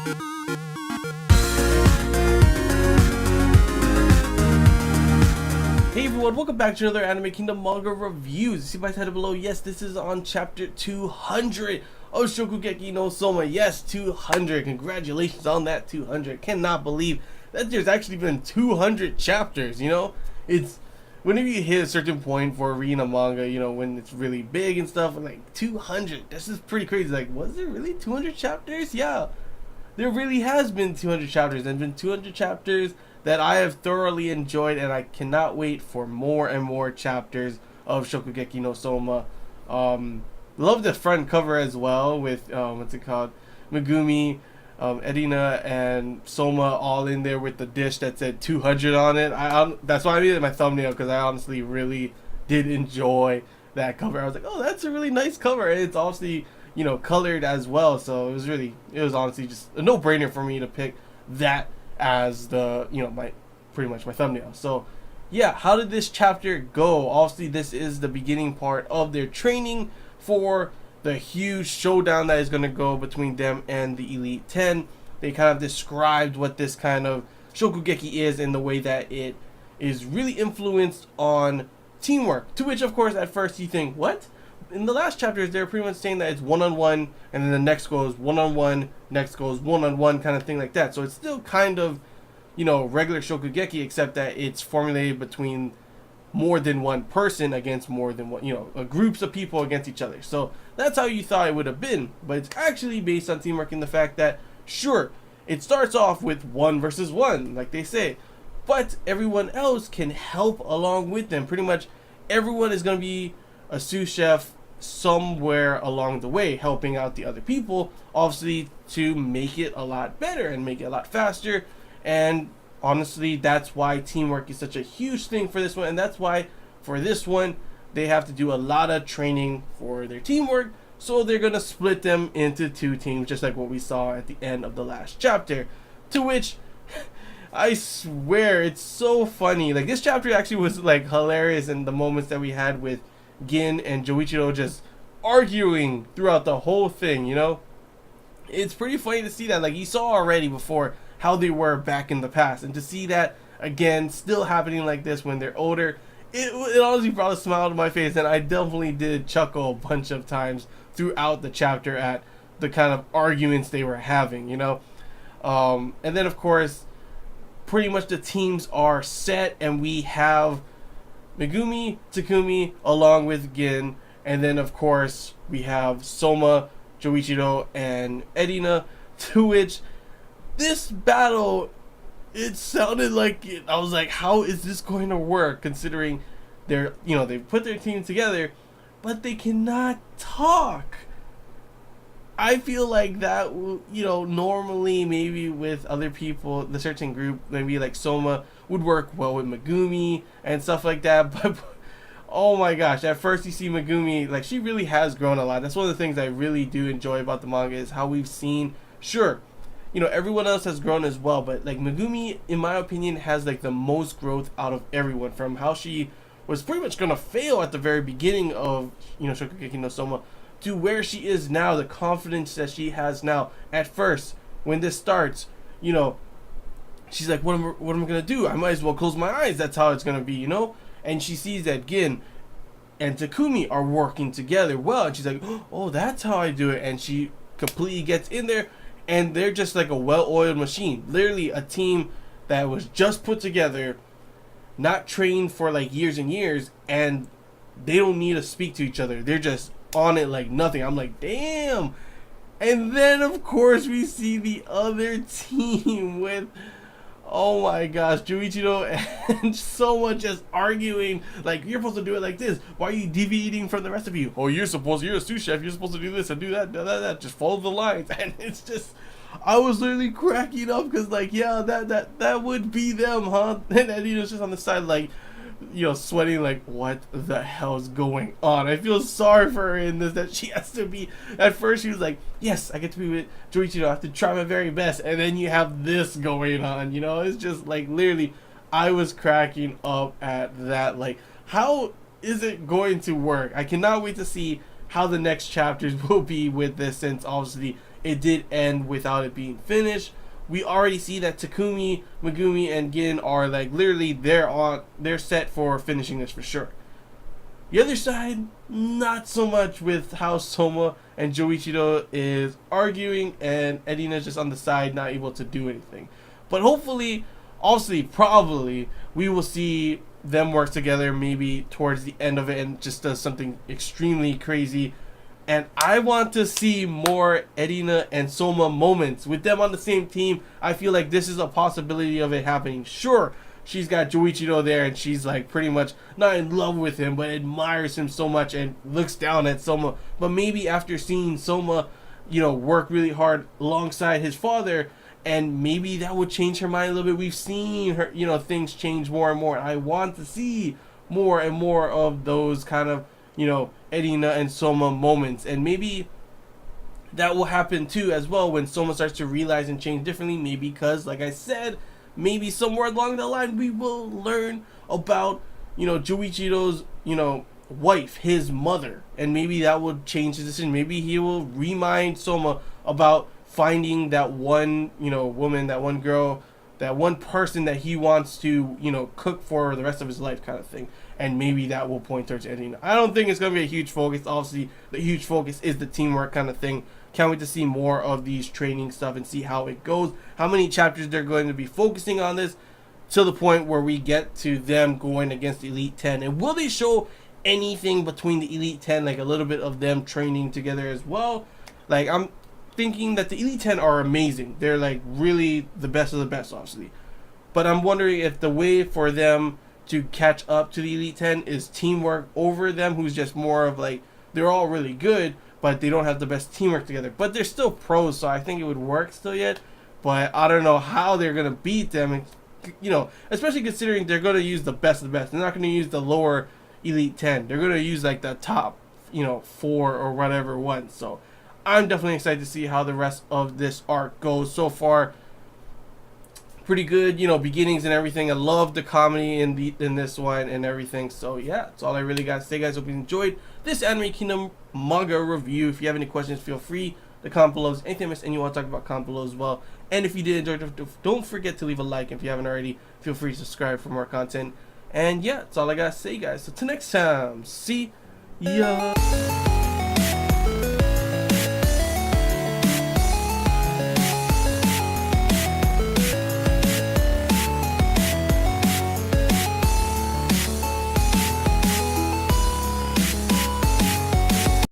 Hey everyone, welcome back to another Anime Kingdom manga reviews. You see my title below? Yes, this is on chapter 200 of Shokugeki no Soma. Yes, 200. Congratulations on that 200. Cannot believe that there's actually been 200 chapters, you know? It's, whenever you hit a certain point for reading a manga, you know, when it's really big and stuff, like 200, this is pretty crazy. Like, was there really 200 chapters? Yeah, there really has been 200 chapters, and been 200 chapters that I have thoroughly enjoyed, and I cannot wait for more and more chapters of Shokugeki no Soma. Love the front cover as well with what's it called, Megumi, Erina, and Soma all in there with the dish that said 200 on it. That's why I made it my thumbnail, because I honestly really did enjoy that cover. I was like, oh, that's a really nice cover, and it's obviously, you know, colored as well, so it was honestly just a no-brainer for me to pick that as the, you know, my pretty much my thumbnail. So yeah, how did this chapter go? Obviously this is the beginning part of their training for the huge showdown that is going to go between them and the Elite 10. They kind of described what this kind of Shokugeki is in the way that it is really influenced on teamwork, to which of course at first you think, what? In the last chapters, they're pretty much saying that it's one-on-one, and then the next goes one-on-one, next goes one-on-one, kind of thing like that. So it's still kind of, you know, regular Shokugeki, except that it's formulated between more than one person against more than one, you know, groups of people against each other. So that's how you thought it would have been. But it's actually based on teamwork in the fact that, sure, it starts off with 1 versus 1, like they say, but everyone else can help along with them. Pretty much everyone is going to be a sous chef somewhere along the way, helping out the other people, obviously, to make it a lot better and make it a lot faster. And honestly, that's why teamwork is such a huge thing for this one, and that's why for this one they have to do a lot of training for their teamwork. So they're gonna split them into 2 teams, just like what we saw at the end of the last chapter, to which I swear it's so funny. Like, this chapter actually was like hilarious, in the moments that we had with Gin and Joichiro just arguing throughout the whole thing, you know? It's pretty funny to see that. Like, you saw already before how they were back in the past, and to see that again still happening like this when they're older, it honestly brought a smile to my face, and I definitely did chuckle a bunch of times throughout the chapter at the kind of arguments they were having, you know? And then of course pretty much the teams are set, and we have Megumi, Takumi, along with Gin, and then of course we have Soma, Joichiro, and Erina, to which this battle, it sounded like it, I was like, how is this going to work, considering they're, you know, they put their team together, but they cannot talk. I feel like that, you know, normally maybe with other people, the certain group, maybe like Soma would work well with Megumi and stuff like that, but oh my gosh, at first you see Megumi, like, she really has grown a lot. That's one of the things I really do enjoy about the manga, is how we've seen, sure, you know, everyone else has grown as well, but like Megumi, in my opinion, has like the most growth out of everyone, from how she was pretty much gonna fail at the very beginning of, you know, Shokugeki no Soma, to where she is now, the confidence that she has now. At first, when this starts, you know, she's like, what am I gonna do? I might as well close my eyes. That's how it's gonna be, you know? And she sees that Gin and Takumi are working together well, and she's like, oh, that's how I do it. And she completely gets in there, and they're just like a well-oiled machine. Literally a team that was just put together, not trained for like years and years, and they don't need to speak to each other. They're just on it like nothing. I'm like, damn. And then of course we see the other team with, oh my gosh, Joichiro and Soma just arguing, like, you're supposed to do it like this. Why are you deviating from the rest of you? Oh, you're a sous chef, you're supposed to do this and do that. Just follow the lines. And it's just, I was literally cracking up, because like, yeah, that would be them, huh? And Erina's just on the side, like, you know, sweating, like, what the hell's going on? I feel sorry for her in this, that she has to be, at first she was like, yes, I get to be with Joichiro, I have to try my very best, and then you have this going on, you know? It's just like, literally, I was cracking up at that. Like, how is it going to work? I cannot wait to see how the next chapters will be with this, since obviously it did end without it being finished. We already see that Takumi, Megumi, and Gin are like literally they're set for finishing this for sure. The other side, not so much, with how Soma and Joichiro is arguing and Erina's just on the side not able to do anything. But hopefully, obviously, probably, we will see them work together maybe towards the end of it and just does something extremely crazy. And I want to see more Erina and Soma moments with them on the same team. I feel like this is a possibility of it happening. Sure, she's got Joichiro there and she's like pretty much not in love with him but admires him so much and looks down at Soma. But maybe after seeing Soma, work really hard alongside his father, and maybe that would change her mind a little bit. We've seen her, things change more and more. I want to see more and more of those kind of, Erina and Soma moments. And maybe that will happen too as well when Soma starts to realize and change differently. Maybe because, like I said, maybe somewhere along the line we will learn about, Joichiro's, wife, his mother. And maybe that will change his decision. Maybe he will remind Soma about finding that one, woman, that one girl, that one person that he wants to, cook for the rest of his life kind of thing. And maybe that will point towards Erina. I don't think it's going to be a huge focus. Obviously, the huge focus is the teamwork kind of thing. Can't wait to see more of these training stuff and see how it goes. How many chapters they're going to be focusing on this to the point where we get to them going against the Elite 10. And will they show anything between the Elite 10, like a little bit of them training together as well? Like, I'm thinking that the Elite 10 are amazing. They're like really the best of the best, obviously. But I'm wondering if the way for them to catch up to the Elite 10 is teamwork over them, who's just more of like, they're all really good, but they don't have the best teamwork together. But they're still pros, so I think it would work still yet. But I don't know how they're going to beat them, and, especially considering they're going to use the best of the best. They're not going to use the lower Elite 10. They're going to use like the top, 4 or whatever one. So I'm definitely excited to see how the rest of this arc goes. So far, pretty good, beginnings and everything. I love the comedy in this one and everything. So yeah, that's all I really got to say, guys. Hope you enjoyed this Anime Kingdom manga review. If you have any questions, feel free to comment below. Anything I missed and you want to talk about, comment below as well. And if you did enjoy it, don't forget to leave a like. If you haven't already, feel free to subscribe for more content. And yeah, that's all I got to say, guys. So till next time, see ya.